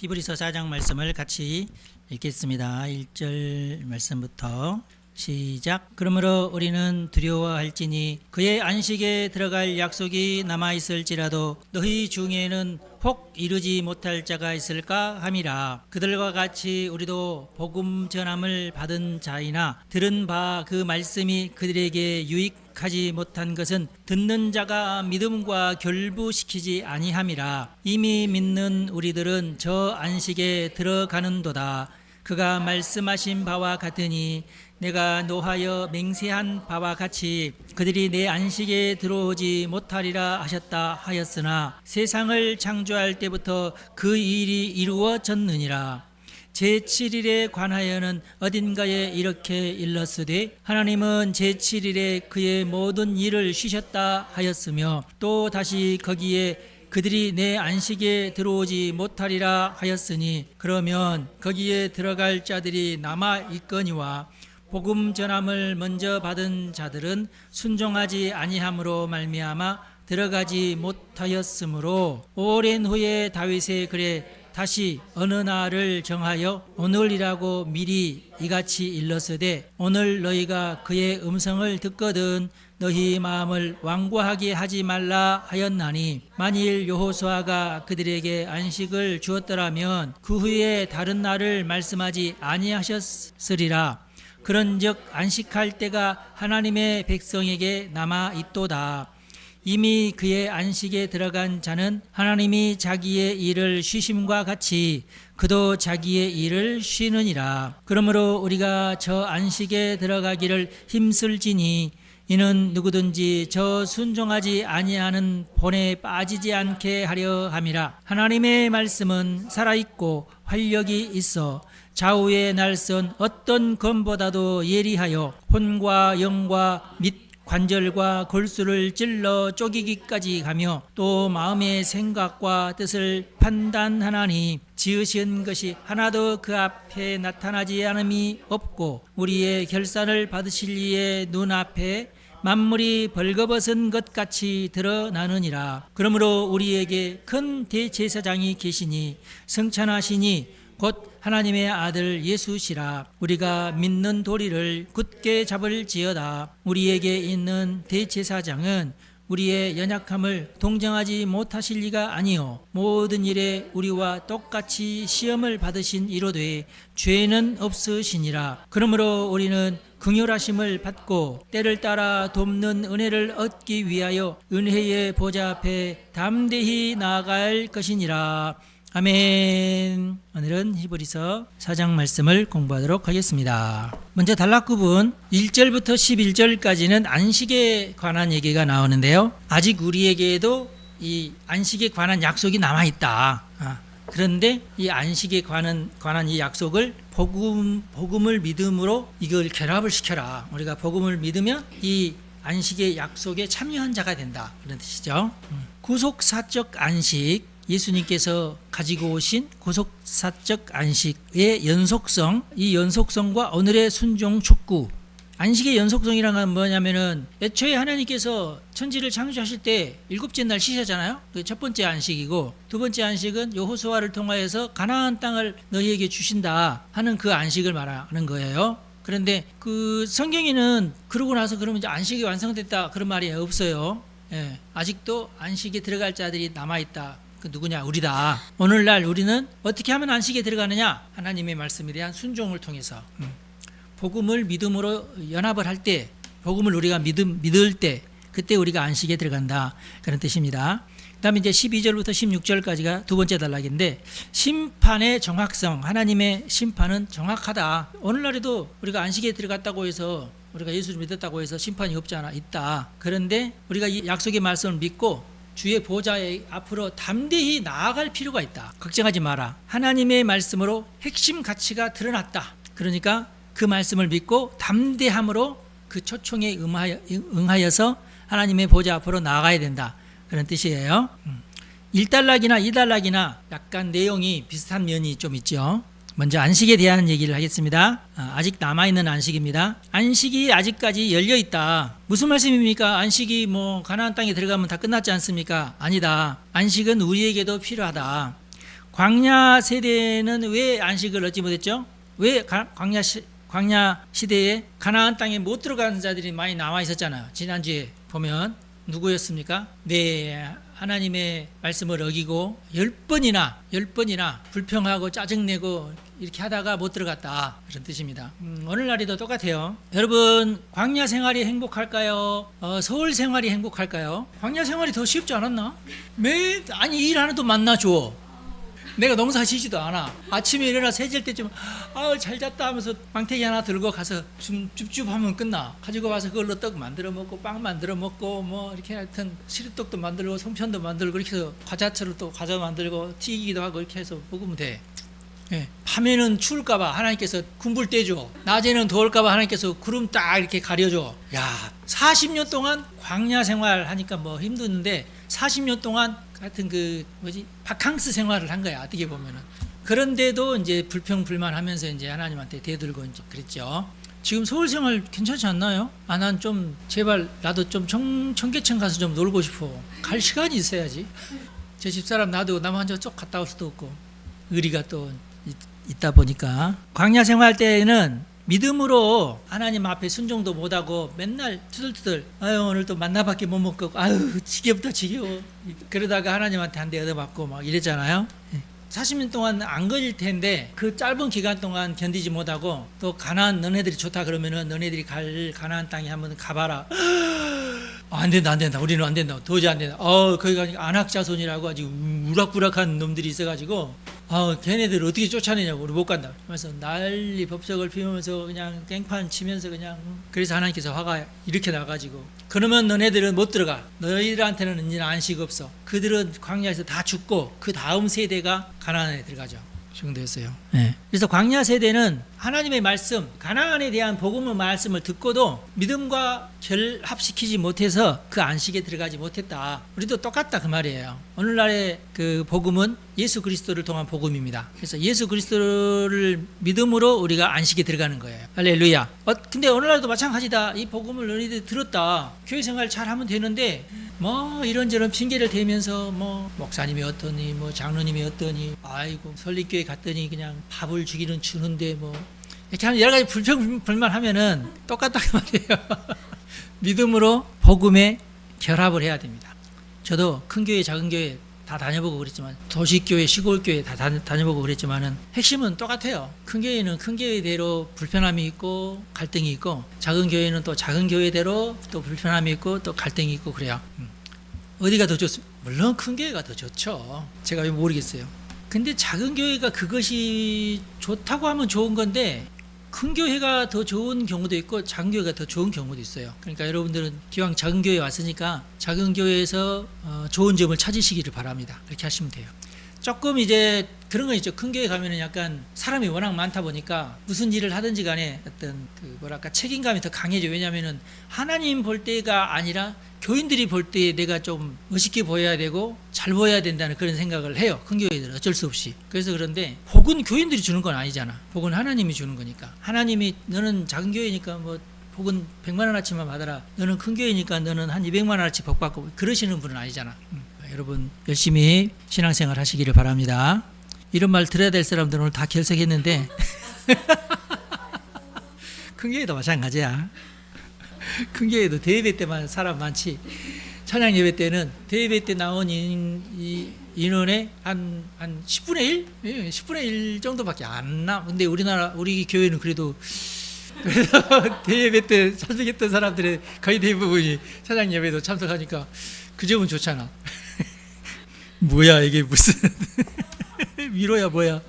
히브리서 4장 말씀을 같이 읽겠습니다. 1절 말씀부터 시작. 그러므로 우리는 두려워할지니 그의 안식에 들어갈 약속이 남아있을지라도 너희 중에는 혹 이르지 못할 자가 있을까 함이라. 그들과 같이 우리도 복음 전함을 받은 자이나 들은 바 그 말씀이 그들에게 유익하지 못한 것은 듣는 자가 믿음과 결부시키지 아니함이라. 이미 믿는 우리들은 저 안식에 들어가는도다. 그가 말씀하신 바와 같으니 내가 노하여 맹세한 바와 같이 그들이 내 안식에 들어오지 못하리라 하셨다 하였으나 세상을 창조할 때부터 그 일이 이루어졌느니라. 제7일에 관하여는 어딘가에 이렇게 일렀으되 하나님은 제7일에 그의 모든 일을 쉬셨다 하였으며 또 다시 거기에 그들이 내 안식에 들어오지 못하리라 하였으니 그러면 거기에 들어갈 자들이 남아 있거니와 복음 전함을 먼저 받은 자들은 순종하지 아니함으로 말미암아 들어가지 못하였으므로 오랜 후에 다윗의 글에 다시 어느 날을 정하여 오늘이라고 미리 이같이 일렀으되 오늘 너희가 그의 음성을 듣거든 너희 마음을 완고하게 하지 말라 하였나니 만일 여호수아가 그들에게 안식을 주었더라면 그 후에 다른 날을 말씀하지 아니하셨으리라. 그런즉 안식할 때가 하나님의 백성에게 남아 있도다. 이미 그의 안식에 들어간 자는 하나님이 자기의 일을 쉬심과 같이 그도 자기의 일을 쉬느니라. 그러므로 우리가 저 안식에 들어가기를 힘쓸지니 이는 누구든지 저 순종하지 아니하는 본에 빠지지 않게 하려 함이라. 하나님의 말씀은 살아있고 활력이 있어 좌우의 날선 어떤 검보다도 예리하여 혼과 영과 및 관절과 골수를 찔러 쪼개기까지 가며 또 마음의 생각과 뜻을 판단하나니 지으신 것이 하나도 그 앞에 나타나지 않음이 없고 우리의 결산을 받으실 이의 눈앞에 만물이 벌거벗은 것 같이 드러나느니라. 그러므로 우리에게 큰 대제사장이 계시니 성찬하시니 곧 하나님의 아들 예수시라. 우리가 믿는 도리를 굳게 잡을지어다. 우리에게 있는 대제사장은 우리의 연약함을 동정하지 못하실 리가 아니요 모든 일에 우리와 똑같이 시험을 받으신 이로되 죄는 없으시니라. 그러므로 우리는 긍휼하심을 받고 때를 따라 돕는 은혜를 얻기 위하여 은혜의 보좌 앞에 담대히 나아갈 것이니라. 아멘. 오늘은 히브리서 4장 말씀을 공부하도록 하겠습니다. 먼저 단락구분 1절부터 11절까지는 안식에 관한 얘기가 나오는데요. 아직 우리에게도 이 안식에 관한 약속이 남아있다. 그런데 이 안식에 관한 이 약속을 복음을 믿음으로 이걸 결합을 시켜라. 우리가 복음을 믿으면 이 안식의 약속에 참여한 자가 된다. 그런 뜻이죠. 구속사적 안식, 예수님께서 가지고 오신 구속사적 안식의 연속성, 이 연속성과 오늘의 순종 촉구. 안식의 연속성이란 건 뭐냐면은 애초에 하나님께서 천지를 창조하실 때 일곱째 날 쉬셨잖아요. 그게 첫 번째 안식이고 두 번째 안식은 여호수아를 통하여서 가나안 땅을 너희에게 주신다 하는 그 안식을 말하는 거예요. 그런데 그 성경에는 그러고 나서 그러면 이제 안식이 완성됐다 그런 말이 없어요. 예, 아직도 안식에 들어갈 자들이 남아있다. 그 누구냐? 우리다. 오늘날 우리는 어떻게 하면 안식에 들어가느냐? 하나님의 말씀에 대한 순종을 통해서 복음을 믿음으로 연합을 할 때, 복음을 우리가 믿을 때 그때 우리가 안식에 들어간다. 그런 뜻입니다. 그 다음에 이제 12절부터 16절까지가 두 번째 단락인데 심판의 정확성, 하나님의 심판은 정확하다. 오늘날에도 우리가 안식에 들어갔다고 해서 우리가 예수를 믿었다고 해서 심판이 없잖아. 있다. 그런데 우리가 이 약속의 말씀을 믿고 주의 보좌에 앞으로 담대히 나아갈 필요가 있다. 걱정하지 마라. 하나님의 말씀으로 핵심 가치가 드러났다. 그러니까 그 말씀을 믿고 담대함으로 그 초청에 응하여서 하나님의 보좌 앞으로 나아가야 된다. 그런 뜻이에요. 1단락이나 2단락이나 약간 내용이 비슷한 면이 좀 있죠. 먼저 안식에 대한 얘기를 하겠습니다. 아직 남아있는 안식입니다. 안식이 아직까지 열려있다. 무슨 말씀입니까? 안식이 가나안 땅에 들어가면 다 끝났지 않습니까? 아니다. 안식은 우리에게도 필요하다. 광야 세대는 왜 안식을 얻지 못했죠? 왜 광야 시대에 가나안 땅에 못 들어가는 자들이 많이 나와 있었잖아요. 지난주에 보면 누구였습니까? 네, 하나님의 말씀을 어기고 10번이나 불평하고 짜증내고 이렇게 하다가 못 들어갔다, 그런 뜻입니다. 오늘날에도 똑같아요. 여러분, 광야 생활이 행복할까요? 서울 생활이 행복할까요? 광야 생활이 더 쉽지 않았나? 아니 일 하나도 만나줘. 내가 농사 지지도 않아. 아침에 일어나 세질 때쯤 잘 잤다 하면서 망태기 하나 들고 가서 줍줍 하면 끝나. 가지고 와서 그걸로 떡 만들어 먹고 빵 만들어 먹고 뭐 이렇게 하여튼 시루떡도 만들고 송편도 만들고 이렇게 해서 과자처럼 또 과자 만들고 튀기기도 하고 이렇게 해서 먹으면 돼. 예. 밤에는 추울까봐 하나님께서 군불 떼줘. 낮에는 더울까봐 하나님께서 구름 딱 이렇게 가려줘. 야, 40년 동안 광야 생활 하니까 뭐 힘드는데 40년 동안 같은 바캉스 생활을 한 거야, 어떻게 보면은. 그런데도 이제 불평불만하면서 이제 하나님한테 대들고 이제 그랬죠. 지금 서울 생활 괜찮지 않나요? 난 좀 제발 나도 좀 청계천 가서 좀 놀고 싶어. 갈 시간이 있어야지. 제 집사람 나도 남 한자 쪽 갔다 올 수도 없고 의리가 또 있다 보니까. 광야 생활 때에는 믿음으로 하나님 앞에 순종도 못하고 맨날 투덜투덜 오늘 또 만나밖에 못 먹고 지겹다 지겨워, 그러다가 하나님한테 한 대 얻어맞고 막 이랬잖아요. 40년 동안 안 걸릴 텐데 그 짧은 기간 동안 견디지 못하고 또 가나안 너네들이 좋다 그러면은 너네들이 갈 가나안 땅에 한번 가봐라. 안 된다 우리는 안 된다, 도저히 안 된다. 거기가 안악자손이라고 아주 우락부락한 놈들이 있어가지고 걔네들 어떻게 쫓아내냐고, 우리 못 간다. 그래서 난리 법석을 피우면서 그냥 땡판 치면서 그냥. 그래서 하나님께서 화가 이렇게 나가지고 그러면 너네들은 못 들어가. 너희들한테는 이제 안식 없어. 그들은 광야에서 다 죽고 그 다음 세대가 가나안에 들어가죠. 정도였어요. 네. 그래서 광야 세대는 하나님의 말씀, 가나안에 대한 복음의 말씀을 듣고도 믿음과 결합시키지 못해서 그 안식에 들어가지 못했다. 우리도 똑같다 그 말이에요. 오늘날의 그 복음은 예수 그리스도를 통한 복음입니다. 그래서 예수 그리스도를 믿음으로 우리가 안식에 들어가는 거예요. 할렐루야. 근데 오늘날도 마찬가지다. 이 복음을 너희들이 들었다. 교회 생활 잘하면 되는데 뭐 이런저런 핑계를 대면서 뭐 목사님이 어떠니 뭐 장로님이 어떠니 설립교회 갔더니 그냥 밥을 주는데 뭐 이렇게 하면 여러 가지 불평불만하면은 똑같다 그 말이에요. 믿음으로 복음에 결합을 해야 됩니다. 저도 큰 교회 작은 교회 다 다녀보고 그랬지만, 도시교회 시골교회 다 다녀보고 그랬지만은 핵심은 똑같아요. 큰 교회는 큰 교회대로 불편함이 있고 갈등이 있고, 작은 교회는 또 작은 교회대로 또 불편함이 있고 또 갈등이 있고 그래요. 어디가 더 좋습니까? 물론 큰 교회가 더 좋죠. 제가 왜 모르겠어요. 근데 작은 교회가 그것이 좋다고 하면 좋은 건데 큰 교회가 더 좋은 경우도 있고 작은 교회가 더 좋은 경우도 있어요. 그러니까 여러분들은 기왕 작은 교회에 왔으니까 작은 교회에서 좋은 점을 찾으시기를 바랍니다. 그렇게 하시면 돼요. 조금 이제 그런 거 있죠. 큰 교회 가면은 약간 사람이 워낙 많다 보니까 무슨 일을 하든지 간에 어떤 책임감이 더 강해져. 왜냐하면은 하나님 볼 때가 아니라 교인들이 볼 때 내가 좀 멋있게 보여야 되고 잘 보여야 된다는 그런 생각을 해요. 큰 교회들은 어쩔 수 없이. 그래서 그런데 복은 교인들이 주는 건 아니잖아. 복은 하나님이 주는 거니까. 하나님이 너는 작은 교회니까 뭐 복은 100만 원어치만 받아라. 너는 큰 교회니까 너는 한 200만 원어치 복 받고, 그러시는 분은 아니잖아. 여러분 열심히 신앙생활 하시기를 바랍니다. 이런 말 들어야 될 사람들은 오늘 다 결석했는데 큰 교회도 마찬가지야. 큰 교회도 대예배 때만 사람 많지. 찬양 예배 때는 대예배 때 나온 인원의 한 10분의 1? 예, 10분의 1 정도밖에 안 나. 근데 우리 교회는 그래도 대예배 때 참석했던 사람들의 거의 대부분이 찬양 예배도 참석하니까 그 점은 좋잖아. 뭐야 이게 무슨 위로야 뭐야.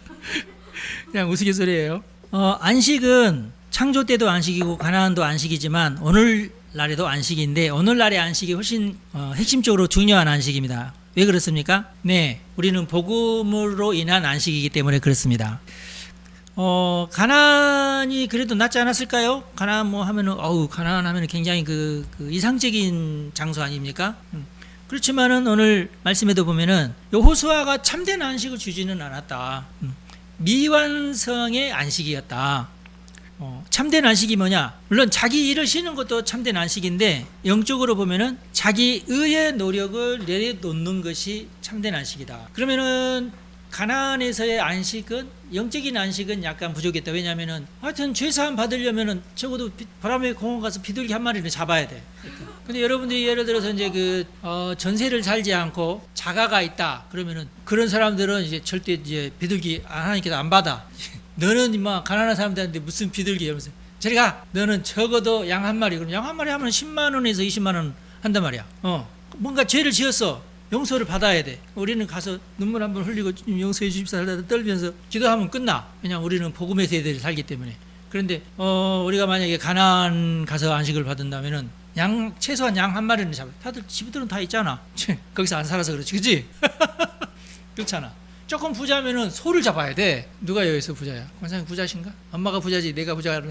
그냥 우스갯소리예요. 안식은 창조 때도 안식이고 가나안도 안식이지만 오늘날에도 안식인데, 오늘날의 안식이 훨씬 핵심적으로 중요한 안식입니다. 왜 그렇습니까? 네, 우리는 복음으로 인한 안식이기 때문에 그렇습니다. 가나안이 그래도 낫지 않았을까요? 가나안 뭐 하면은 가나안 하면은 굉장히 그 이상적인 장소 아닙니까? 그렇지만은 오늘 말씀에도 보면은 여호수아가 참된 안식을 주지는 않았다. 미완성의 안식이었다. 참된 안식이 뭐냐? 물론 자기 일을 쉬는 것도 참된 안식인데 영적으로 보면은 자기 의의 노력을 내려놓는 것이 참된 안식이다. 그러면은 가나안에서의 안식은, 영적인 안식은 약간 부족했다. 왜냐하면은 하여튼 죄사함 받으려면은 적어도 바람의 공원 가서 비둘기 한 마리를 잡아야 돼. 근데 여러분들이 예를 들어서 이제 전세를 살지 않고 자가가 있다 그러면은 그런 사람들은 이제 절대 이제 비둘기 하나님께서 안 받아. 너는 임마 가난한 사람들한테 무슨 비둘기 이러면서 저리 가. 너는 적어도 양 한 마리. 그럼 양 한 마리 하면 10만 원에서 20만 원 한단 말이야. 뭔가 죄를 지었어. 용서를 받아야 돼. 우리는 가서 눈물 한번 흘리고 용서해 주십사 떨면서 기도하면 끝나. 왜냐하면 우리는 복음의 세대를 살기 때문에. 그런데 우리가 만약에 가나안 가서 안식을 받은다면은 최소한 양 한 마리는 잡아. 다들 집들은 다 있잖아. 거기서 안 살아서 그렇지, 그렇지? 그렇잖아. 조금 부자면은 소를 잡아야 돼. 누가 여기서 부자야? 권사님 부자신가? 엄마가 부자지 내가 부자가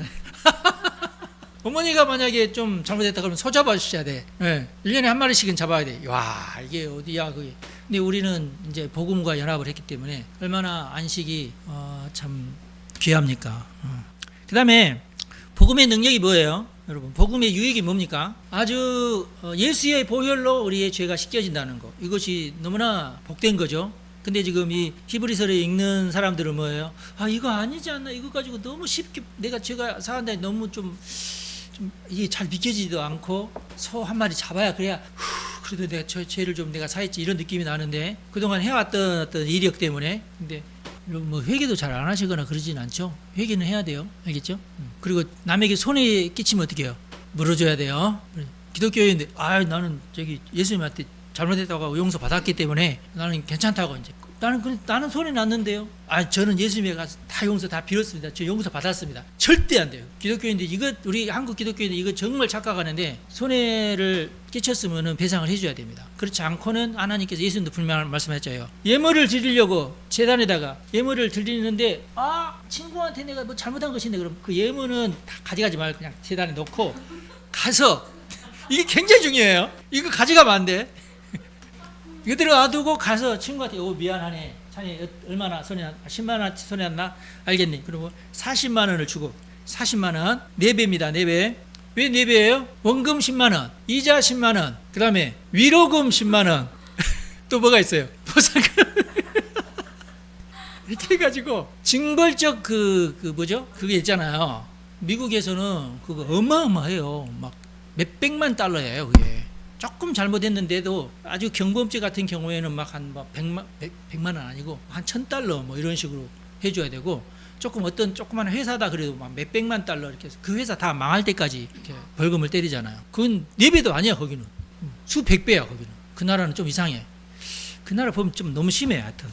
어머니가 만약에 좀 잘못했다 그러면 소 잡아주셔야 돼. 네. 1년에 한 마리씩은 잡아야 돼. 와, 이게 어디야, 그게. 근데 우리는 이제 복음과 연합을 했기 때문에 얼마나 안식이 참 귀합니까. 그 다음에 복음의 능력이 뭐예요? 여러분, 복음의 유익이 뭡니까? 아주 예수의 보혈로 우리의 죄가 씻겨진다는 거. 이것이 너무나 복된 거죠. 근데 지금 이 히브리서를 읽는 사람들은 뭐예요? 이거 아니지 않나? 이거 가지고 너무 쉽게 내가 죄가 사한다 너무 좀 이게 잘 믿겨지지도 않고 소 한 마리 잡아야 그래야 그래도 내가 저 죄를 좀 내가 사했지 이런 느낌이 나는데 그동안 해왔던 어떤 이력 때문에. 근데 뭐 회개도 잘 안 하시거나 그러진 않죠. 회개는 해야 돼요. 알겠죠? 그리고 남에게 손해 끼치면 어떻게 해요? 물어줘야 돼요. 기독교인데 나는 저기 예수님한테 잘못했다고 용서 받았기 때문에 나는 괜찮다고 이제 나는 손해 났는데요. 저는 예수님에 가서 다 용서 다 빌었습니다. 저 용서 받았습니다. 절대 안 돼요. 기독교인들 우리 한국 기독교인들 이거 정말 착각하는데 손해를 끼쳤으면은 배상을 해줘야 됩니다. 그렇지 않고는 하나님께서 예수님도 분명히 말씀하셨죠. 예물을 드리려고 제단에다가 예물을 드리는데 친구한테 내가 뭐 잘못한 것인데 그럼 그 예물은 다 가져가지 말고 그냥 제단에 놓고 가서 이게 굉장히 중요해요. 이거 가져가면 안 돼. 이대로 놔두고 가서 친구한테 미안하네. 자네 얼마나 손해났나? 10만 원 손해났나? 알겠니? 그리고 40만 원을 주고 40만 원 4배입니다. 4배. 왜 4배예요? 원금 10만 원, 이자 10만 원, 그 다음에 위로금 10만 원. 또 뭐가 있어요? 보상금. 이렇게 해가지고 징벌적 뭐죠? 그게 있잖아요. 미국에서는 그거 어마어마해요. 막 몇백만 달러예요, 그게. 조금 잘못했는데도 아주 경범죄 같은 경우에는 막 한 100만 원 아니고 한 1000달러 뭐 이런 식으로 해줘야 되고 조금 어떤 조그만 회사다 그래도 막 몇백만 달러 이렇게 해서 그 회사 다 망할 때까지 이렇게 벌금을 때리잖아요. 그건 4배도 아니야, 거기는. 수백 배야, 거기는. 그 나라는 좀 이상해. 그 나라 보면 좀 너무 심해, 하여튼.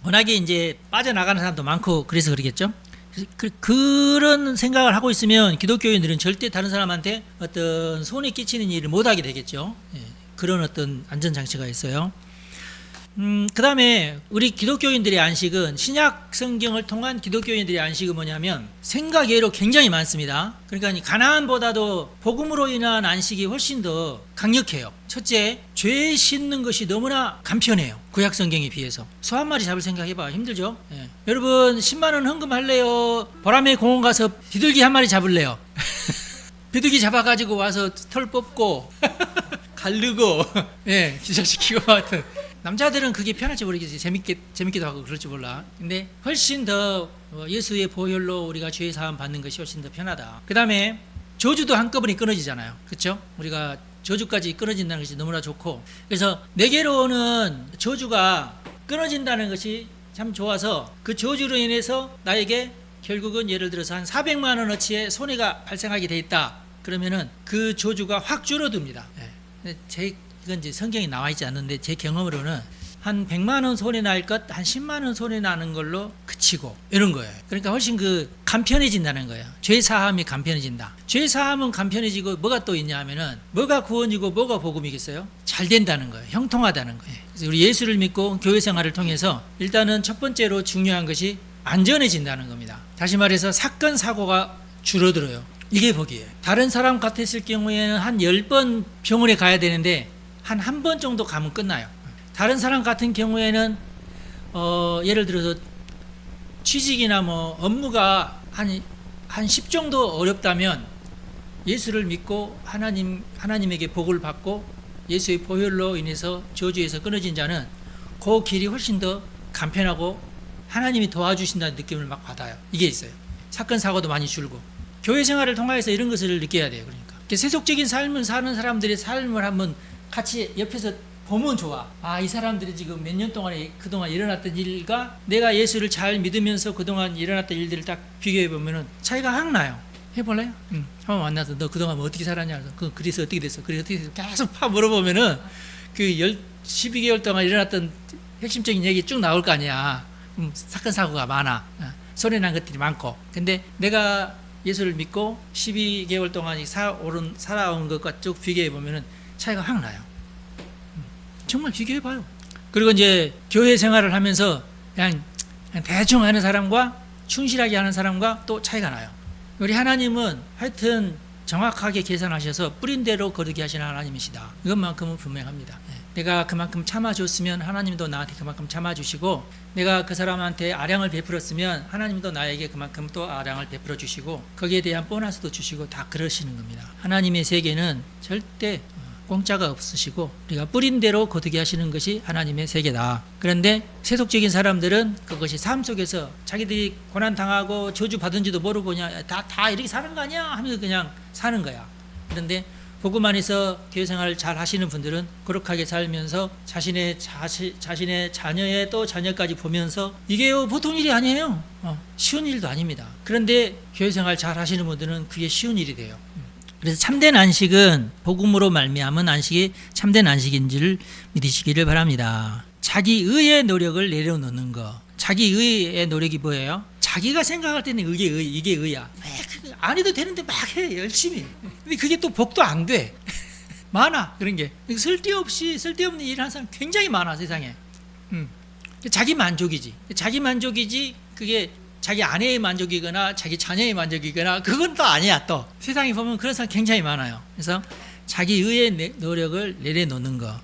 워낙에 이제 빠져나가는 사람도 많고 그래서 그러겠죠. 그런 생각을 하고 있으면 기독교인들은 절대 다른 사람한테 어떤 손해 끼치는 일을 못하게 되겠죠. 그런 어떤 안전장치가 있어요. 그 다음에 우리 기독교인들의 안식은 신약 성경을 통한 기독교인들의 안식은 뭐냐면 생각외로 굉장히 많습니다. 그러니까 가나안보다도 복음으로 인한 안식이 훨씬 더 강력해요. 첫째, 죄 씻는 것이 너무나 간편해요. 구약 성경에 비해서. 소 한 마리 잡을 생각 해봐. 힘들죠? 여러분 10만 원 헌금할래요? 보람의 공원 가서 비둘기 한 마리 잡을래요? 비둘기 잡아가지고 와서 털 뽑고 가르고 기절시키고 하여튼 남자들은 그게 편할지 모르겠어요. 재밌기도 하고 그럴지 몰라. 근데 훨씬 더 예수의 보혈로 우리가 죄 사함 받는 것이 훨씬 더 편하다. 그 다음에 저주도 한꺼번에 끊어지잖아요. 그렇죠? 우리가 저주까지 끊어진다는 것이 너무나 좋고, 그래서 내게로는 저주가 끊어진다는 것이 참 좋아서 그 저주로 인해서 나에게 결국은 예를 들어서 한 400만 원어치의 손해가 발생하게 돼 있다. 그러면은 그 저주가 확 줄어듭니다. 이건 이제 성경에 나와 있지 않는데 제 경험으로는 한 100만 원 손해 날 것 한 10만 원 손해 나는 걸로 그치고 이런 거예요. 그러니까 훨씬 간편해진다는 거예요. 죄 사함이 간편해진다. 죄 사함은 간편해지고 뭐가 또 있냐 하면은 뭐가 구원이고 뭐가 복음이겠어요? 잘 된다는 거예요. 형통하다는 거예요. 그래서 우리 예수를 믿고 교회 생활을 통해서 일단은 첫 번째로 중요한 것이 안전해진다는 겁니다. 다시 말해서 사건 사고가 줄어들어요. 이게 복이에요. 다른 사람 같았을 경우에는 한 10번 병원에 가야 되는데 한 번 정도 가면 끝나요. 다른 사람 같은 경우에는 예를 들어서 취직이나 뭐 업무가 한 10 정도 어렵다면 예수를 믿고 하나님에게 복을 받고 예수의 보혈로 인해서 저주에서 끊어진 자는 그 길이 훨씬 더 간편하고 하나님이 도와주신다는 느낌을 막 받아요. 이게 있어요. 사건 사고도 많이 줄고 교회 생활을 통해서 이런 것을 느껴야 돼요. 그러니까 세속적인 삶을 사는 사람들의 삶을 한번 같이 옆에서 보면 좋아. 아, 이 사람들이 지금 몇 년 동안에 그동안 일어났던 일과 내가 예수를 잘 믿으면서 그동안 일어났던 일들을 딱 비교해 보면은 차이가 확 나요. 해볼래요? 한번 만나서 너 그동안 뭐 어떻게 살았냐? 그래서 어떻게 됐어? 그래서 어떻게 됐어? 계속 파 물어보면은 그 12개월 동안 일어났던 핵심적인 얘기 쭉 나올 거 아니야. 사건 사고가 많아. 소리 난 것들이 많고. 근데 내가 예수를 믿고 12개월 동안 살아온 것과 쭉 비교해 보면은 차이가 확 나요. 정말 비교해 봐요. 그리고 이제 교회 생활을 하면서 그냥 대충 하는 사람과 충실하게 하는 사람과 또 차이가 나요. 우리 하나님은 하여튼 정확하게 계산하셔서 뿌린 대로 거두게 하시는 하나님이시다. 이것만큼은 분명합니다. 내가 그만큼 참아줬으면 하나님도 나한테 그만큼 참아주시고, 내가 그 사람한테 아량을 베풀었으면 하나님도 나에게 그만큼 또 아량을 베풀어 주시고, 거기에 대한 보너스도 주시고 다 그러시는 겁니다. 하나님의 세계는 절대 공짜가 없으시고 우리가 뿌린 대로 거두게 하시는 것이 하나님의 세계다. 그런데 세속적인 사람들은 그것이 삶 속에서 자기들이 고난당하고 저주받은지도 모르고 그냥 다 이렇게 사는 거 아니야 하면서 그냥 사는 거야. 그런데 복음 안에서 교회 생활을 잘 하시는 분들은 거룩하게 살면서 자신의 자녀의 또 자녀까지 보면서 이게 보통 일이 아니에요. 쉬운 일도 아닙니다. 그런데 교회 생활 잘 하시는 분들은 그게 쉬운 일이 돼요. 그래서 참된 안식은 복음으로 말미암은 안식이 참된 안식인지를 믿으시기를 바랍니다. 자기 의의 노력을 내려놓는 거. 자기 의의 노력이 뭐예요? 자기가 생각할 때는 이게 의야. 안 해도 되는데 막 해, 열심히. 근데 그게 또 복도 안 돼. 많아, 그런 게. 쓸데없는 일을 하는 사람 굉장히 많아, 세상에. 자기 만족이지. 그게 자기 아내의 만족이거나 자기 자녀의 만족이거나 그건 또 아니야. 또 세상에 보면 그런 사람 굉장히 많아요. 그래서 자기 의의 노력을 내려놓는 거.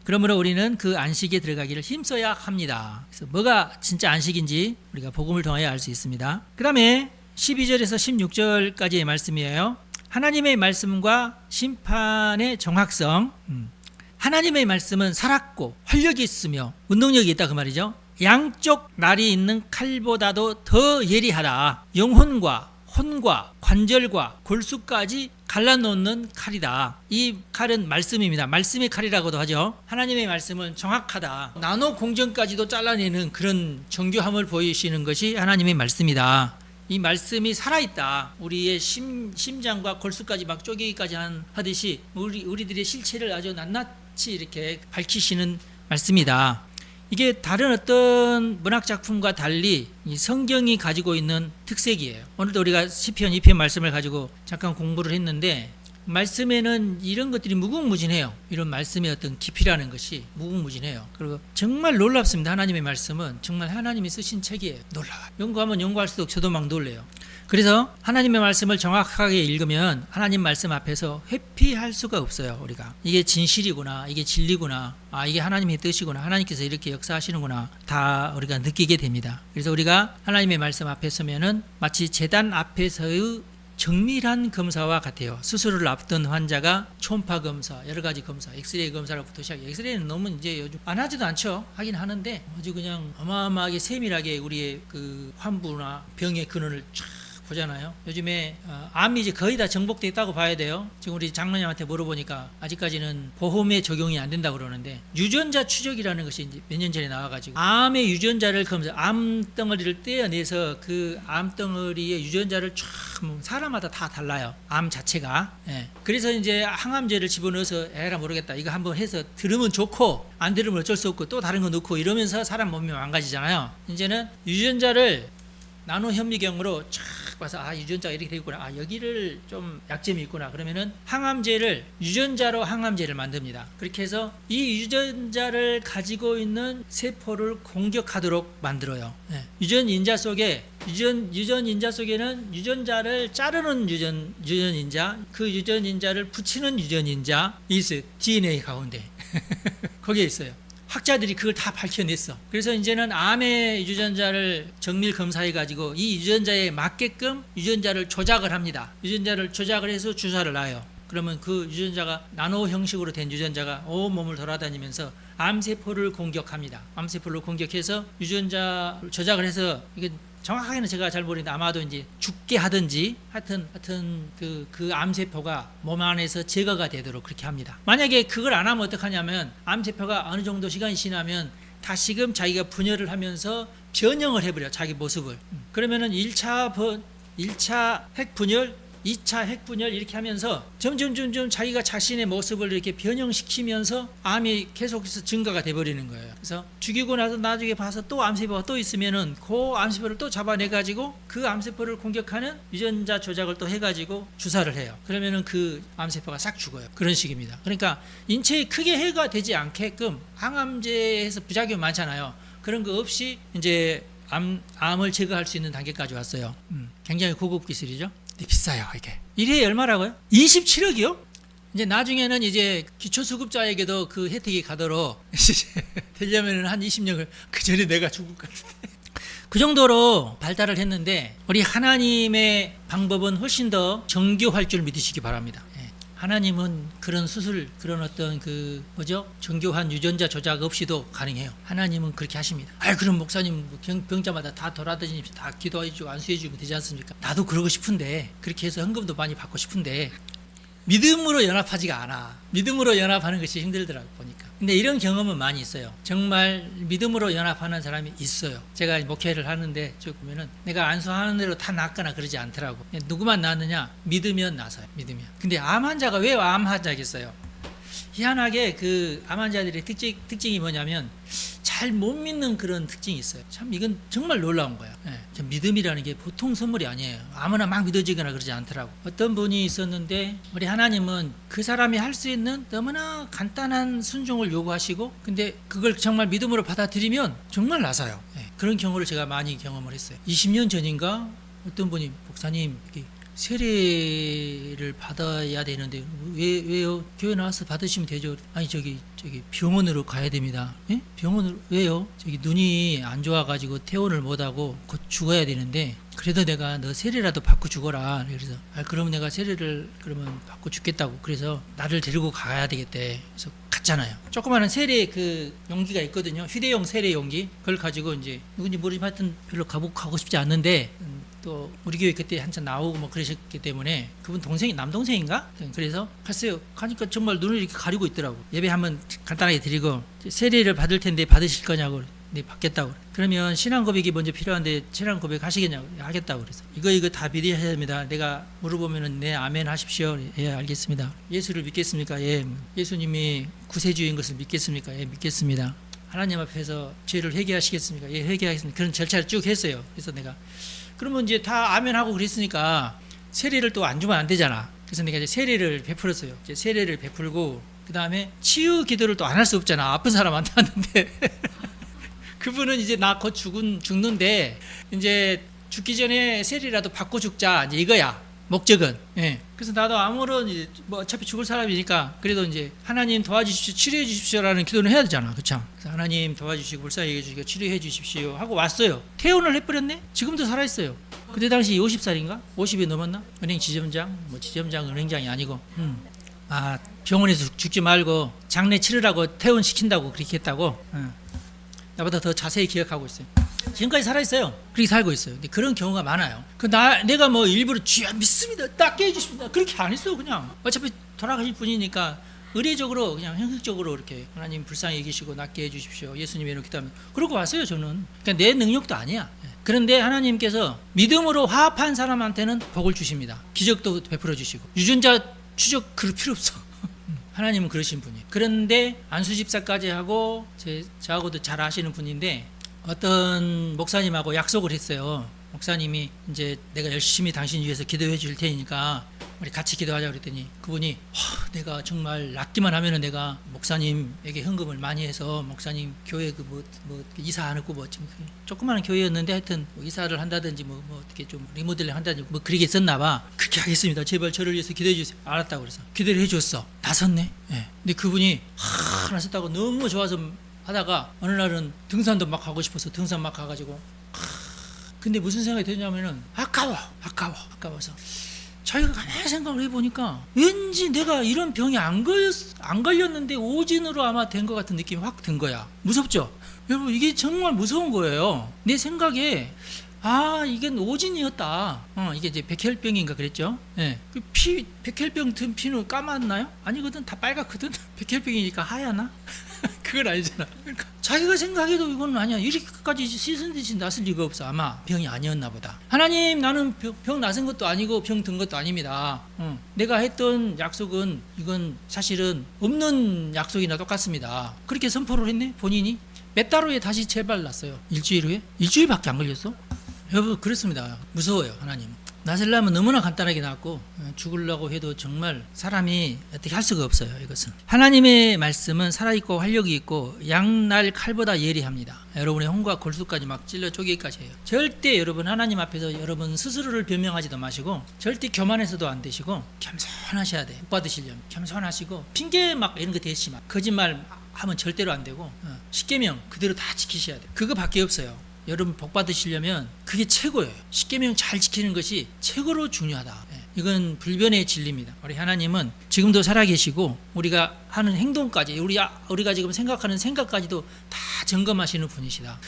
그러므로 우리는 그 안식에 들어가기를 힘써야 합니다. 그래서 뭐가 진짜 안식인지 우리가 복음을 통하여 알 수 있습니다. 그 다음에 12절에서 16절까지의 말씀이에요. 하나님의 말씀과 심판의 정확성. 하나님의 말씀은 살았고 활력이 있으며 운동력이 있다 그 말이죠. 양쪽 날이 있는 칼보다도 더 예리하다. 영혼과 혼과 관절과 골수까지 갈라놓는 칼이다. 이 칼은 말씀입니다. 말씀의 칼이라고도 하죠. 하나님의 말씀은 정확하다. 나노 공정까지도 잘라내는 그런 정교함을 보이시는 것이 하나님의 말씀이다. 이 말씀이 살아있다. 우리의 심장과 골수까지 막 쪼개기까지 하듯이 우리들의 실체를 아주 낱낱이 이렇게 밝히시는 말씀이다. 이게 다른 어떤 문학작품과 달리 이 성경이 가지고 있는 특색이에요. 오늘도 우리가 시편 2편 말씀을 가지고 잠깐 공부를 했는데, 말씀에는 이런 것들이 무궁무진해요. 이런 말씀의 어떤 깊이라는 것이 무궁무진해요. 그리고 정말 놀랍습니다. 하나님의 말씀은 정말 하나님이 쓰신 책이에요. 놀라워요. 연구하면 연구할수록 저도 막 놀래요. 그래서 하나님의 말씀을 정확하게 읽으면 하나님 말씀 앞에서 회피할 수가 없어요. 우리가 이게 진실이구나, 이게 진리구나, 이게 하나님의 뜻이구나, 하나님께서 이렇게 역사하시는구나, 다 우리가 느끼게 됩니다. 그래서 우리가 하나님의 말씀 앞에 서면은 마치 제단 앞에서의 정밀한 검사와 같아요. 수술을 앞둔 환자가 초음파 검사, 여러 가지 검사, 엑스레이 검사로부터 시작해. 엑스레이는 너무 이제 요즘 안 하지도 않죠. 하긴 하는데 아주 그냥 어마어마하게 세밀하게 우리의 그 환부나 병의 근원을 쫙 보잖아요. 요즘에 암이 이제 거의 다 정복돼 있다고 봐야 돼요. 지금 우리 장로님한테 물어보니까 아직까지는 보험에 적용이 안 된다고 그러는데, 유전자 추적이라는 것이 이제 몇 년 전에 나와가지고 암의 유전자를 검사, 암덩어리를 떼어내서 그 암덩어리의 유전자를 쫙 사람마다 다 달라요. 암 자체가. 예. 그래서 이제 항암제를 집어넣어서 에라 모르겠다, 이거 한번 해서 들으면 좋고 안 들으면 어쩔 수 없고 또 다른 거 넣고 이러면서 사람 몸이 망가지잖아요. 이제는 유전자를 나노 현미경으로 쫙 봐서 유전자가 이렇게 되어 있구나, 여기를 좀 약점이 있구나, 그러면은 유전자로 항암제를 만듭니다. 그렇게 해서 이 유전자를 가지고 있는 세포를 공격하도록 만들어요. 네. 유전인자 속에는 유전자를 자르는 유전인자, 그 유전인자를 붙이는 유전인자 있어요. DNA 가운데 거기에 있어요. 학자들이 그걸 다 밝혀냈어. 그래서 이제는 암의 유전자를 정밀 검사해가지고 이 유전자에 맞게끔 유전자를 조작을 합니다. 유전자를 조작을 해서 주사를 놔요. 그러면 그 유전자가 나노 형식으로 된 유전자가 온몸을 돌아다니면서 암세포를 공격합니다. 암세포를 공격해서 유전자 조작을 해서, 이게 정확하게는 제가 잘 모르는데 아마도 이제 죽게 하든지 하여튼 그 암세포가 몸 안에서 제거가 되도록 그렇게 합니다. 만약에 그걸 안 하면 어떡하냐면, 암세포가 어느 정도 시간이 지나면 다시금 자기가 분열을 하면서 변형을 해버려, 자기 모습을. 그러면은 1차 핵분열, 2차 핵분열 이렇게 하면서 점점 자기가 자신의 모습을 이렇게 변형시키면서 암이 계속해서 증가가 돼버리는 거예요. 그래서 죽이고 나서 나중에 봐서 또 암세포가 또 있으면은 그 암세포를 또 잡아내가지고 그 암세포를 공격하는 유전자 조작을 또 해가지고 주사를 해요. 그러면은 그 암세포가 싹 죽어요. 그런 식입니다. 그러니까 인체에 크게 해가 되지 않게끔, 항암제에서 부작용이 많잖아요. 그런 거 없이 이제 암을 제거할 수 있는 단계까지 왔어요. 굉장히 고급 기술이죠. 근데 비싸요, 이게. 1회에 얼마라고요? 27억이요? 이제 나중에는 이제 기초수급자에게도 그 혜택이 가도록 되려면 한 20년을, 그 전에 내가 죽을 것 같은데. 그 정도로 발달을 했는데, 우리 하나님의 방법은 훨씬 더 정교할 줄 믿으시기 바랍니다. 하나님은 그런 수술, 그런 어떤 정교한 유전자 조작 없이도 가능해요. 하나님은 그렇게 하십니다. 그럼 목사님 병자마다 다 돌아다니면서 다 기도해주고 안수해주면 되지 않습니까? 나도 그러고 싶은데, 그렇게 해서 헌금도 많이 받고 싶은데 믿음으로 연합하지가 않아. 믿음으로 연합하는 것이 힘들더라고 보니까. 근데 이런 경험은 많이 있어요. 정말 믿음으로 연합하는 사람이 있어요. 제가 목회를 하는데 쭉 보면은 내가 안수하는 대로 다 낫거나 그러지 않더라고. 누구만 낫느냐? 믿으면 나서요. 믿으면. 근데 암 환자가 왜 암 환자겠어요? 희한하게 그 암 환자들의 특징이 뭐냐면 잘 못 믿는 그런 특징이 있어요. 참 이건 정말 놀라운 거예요. 믿음이라는 게 보통 선물이 아니에요. 아무나 막 믿어지거나 그러지 않더라고. 어떤 분이 있었는데, 우리 하나님은 그 사람이 할 수 있는 너무나 간단한 순종을 요구하시고, 근데 그걸 정말 믿음으로 받아들이면 정말 나서요. 그런 경우를 제가 많이 경험을 했어요. 20년 전인가 어떤 분이, 목사님 세례를 받아야 되는데 왜요? 교회 나와서 받으시면 되죠. 아니 저기 병원으로 가야 됩니다. 병원으로 왜요? 저기 눈이 안 좋아가지고 퇴원을 못하고 곧 죽어야 되는데, 그래도 내가 너 세례라도 받고 죽어라. 그래서 그럼 내가 세례를 그러면 받고 죽겠다고. 그래서 나를 데리고 가야 되겠대. 그래서 갔잖아요. 조그마한 세례 그 용기가 있거든요. 휴대용 세례 용기. 그걸 가지고 이제 누군지 모르지만 하여튼 별로 가고 싶지 않는데, 또 우리 교회 그때 한참 나오고 뭐 그러셨기 때문에, 그분 남동생인가? 그래서 갔어요. 가니까 정말 눈을 이렇게 가리고 있더라고. 예배 한번 간단하게 드리고, 세례를 받을 텐데 받으실 거냐고. 네, 받겠다고. 그러면 신앙 고백이 먼저 필요한데 신앙 고백 하시겠냐고. 하겠다고. 그래서 이거 다 믿으셔야 됩니다. 내가 물어보면은 네, 아멘 하십시오. 예, 알겠습니다. 예수를 믿겠습니까? 예. 예수님이 구세주인 것을 믿겠습니까? 예, 믿겠습니다. 하나님 앞에서 죄를 회개하시겠습니까? 예, 회개하겠습니다. 그런 절차를 쭉 했어요. 그래서 내가 그러면 이제 다 아멘하고 그랬으니까 세례를 또 안 주면 안 되잖아. 그래서 내가 이제 세례를 베풀었어요. 이제 세례를 베풀고, 그 다음에 치유 기도를 또 안 할 수 없잖아. 아픈 사람한테 하는데. 그분은 이제 나 곧 죽는데, 이제 죽기 전에 세례라도 받고 죽자. 이제 이거야. 목적은. 예. 그래서 나도 아무런 이제 뭐 어차피 죽을 사람이니까 그래도 이제 하나님 도와주십시오, 치료해 주십시오라는 기도는 해야 되잖아. 그렇죠? 그래서 하나님 도와주시고 불쌍히 여겨주시고 치료해 주십시오 하고 왔어요. 퇴원을 해버렸네. 지금도 살아있어요. 그때 당시 50살인가? 50이 넘었나? 은행 지점장, 지점장 은행장이 아니고. 병원에서 죽지 말고 장례 치르라고 퇴원시킨다고 그렇게 했다고. 나보다 더 자세히 기억하고 있어요. 지금까지 살아있어요. 그렇게 살고 있어요. 근데 그런 경우가 많아요. 내가 뭐 일부러 주여 믿습니다, 낫게 해주십니다, 그렇게 안 했어. 그냥 어차피 돌아가실 분이니까 의례적으로 그냥 형식적으로 이렇게 하나님 불쌍히 여기시고 낫게 해주십시오, 예수님의 이렇게 기도하면 그러고 왔어요. 저는 그냥 내 능력도 아니야. 그런데 하나님께서 믿음으로 화합한 사람한테는 복을 주십니다. 기적도 베풀어 주시고. 유전자 추적 그럴 필요 없어. 하나님은 그러신 분이에요. 그런데 안수집사까지 하고 저하고도 잘 아시는 분인데, 어떤 목사님하고 약속을 했어요. 목사님이 이제 내가 열심히 당신 위해서 기도해 줄 테니까 우리 같이 기도하자 그랬더니, 그분이 내가 정말 낫기만 하면은 내가 목사님에게 헌금을 많이 해서 목사님 교회 이사 안 했고 조그마한 교회였는데 하여튼 뭐 이사를 한다든지 뭐 어떻게 좀 리모델링 한다든지 뭐 그러게 있었나 봐. 그렇게 하겠습니다. 제발 저를 위해서 기도해 주세요. 알았다고 그래서 기도를 해 줬어. 나섰네. 예. 근데 그분이 나섰다고 너무 좋아서 하다가 어느 날은 등산도 막 가고 싶어서 등산 막 가가지고 근데 무슨 생각이 드냐면은 아까워서 자기가 가만히 생각을 해보니까 왠지 내가 이런 병이 안 걸렸는데 오진으로 아마 된 것 같은 느낌이 확 든 거야. 무섭죠? 여러분, 이게 정말 무서운 거예요. 내 생각에 이건 오진이었다. 이게 이제 백혈병인가 그랬죠? 예. 그 백혈병 든 피는 까맣나요? 아니거든. 다 빨갛거든. 백혈병이니까 하얗나? 그건 아니잖아. 그러니까 자기가 생각해도 이건 아니야. 이렇게까지 씻은 듯이 났을 리가 없어. 아마 병이 아니었나 보다. 하나님, 나는 병 나선 것도 아니고 병 든 것도 아닙니다. 내가 했던 약속은 이건 사실은 없는 약속이나 똑같습니다. 그렇게 선포를 했네. 본인이 몇 달 후에 다시 재발났어요. 일주일 후에? 일주일밖에 안 걸렸어. 여러분, 그렇습니다. 무서워요. 하나님. 나서려면 너무나 간단하게 나왔고, 죽으려고 해도 정말 사람이 어떻게 할 수가 없어요. 이것은 하나님의 말씀은 살아있고 활력이 있고 양날 칼보다 예리합니다. 여러분의 혼과 골수까지 막 찔러 쪼개기까지 해요. 절대 여러분 하나님 앞에서 여러분 스스로를 변명하지도 마시고, 절대 교만해서도 안 되시고, 겸손하셔야 돼요. 복 받으시려면 겸손하시고, 핑계 막 이런 거 대시 막 거짓말 하면 절대로 안 되고, 십계명 그대로 다 지키셔야 돼요. 그거밖에 없어요. 여러분 복 받으시려면 그게 최고예요. 십계명 잘 지키는 것이 최고로 중요하다. 이건 불변의 진리입니다. 우리 하나님은 지금도 살아계시고 우리가 하는 행동까지, 우리가 지금 생각하는 생각까지도 다 점검하시는 분이시다.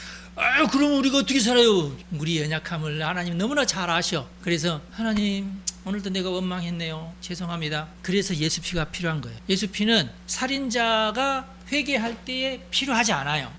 그럼 우리가 어떻게 살아요? 우리 연약함을 하나님 너무나 잘 아셔. 그래서 하나님, 오늘도 내가 원망했네요. 죄송합니다. 그래서 예수 피가 필요한 거예요. 예수 피는 살인자가 회개할 때에 필요하지 않아요.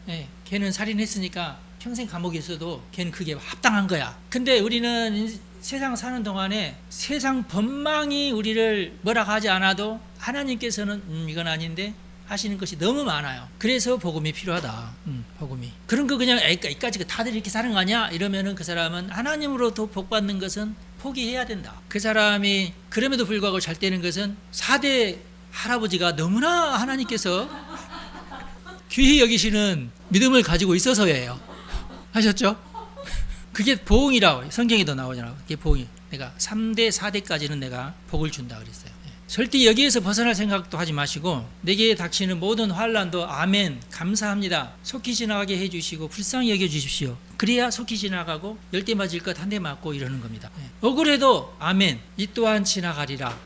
걔는 살인했으니까 평생 감옥에 있어도 걔는 그게 합당한 거야. 근데 우리는 세상 사는 동안에 세상 법망이 우리를 뭐라 하지 않아도 하나님께서는 이건 아닌데 하시는 것이 너무 많아요. 그래서 복음이 필요하다. 복음이. 그런 거 그냥 이까지 다들 이렇게 사는 거 아니야? 이러면은 그 사람은 하나님으로부터 복받는 것은 포기해야 된다. 그 사람이 그럼에도 불구하고 잘 되는 것은 4대 할아버지가 너무나 하나님께서 귀히 여기시는 믿음을 가지고 있어서예요. 하셨죠? 그게 보응이라고 성경에도 나오잖아요. 그게 보응이. 내가 3대 4대까지는 내가 복을 준다 그랬어요. 절대 여기에서 벗어날 생각도 하지 마시고, 내게 닥치는 모든 환난도 아멘, 감사합니다, 속히 지나가게 해주시고 불쌍히 여겨주십시오. 그래야 속히 지나가고 10대 맞을 것 한 대 맞고 이러는 겁니다. 억울해도 아멘, 이 또한 지나가리라.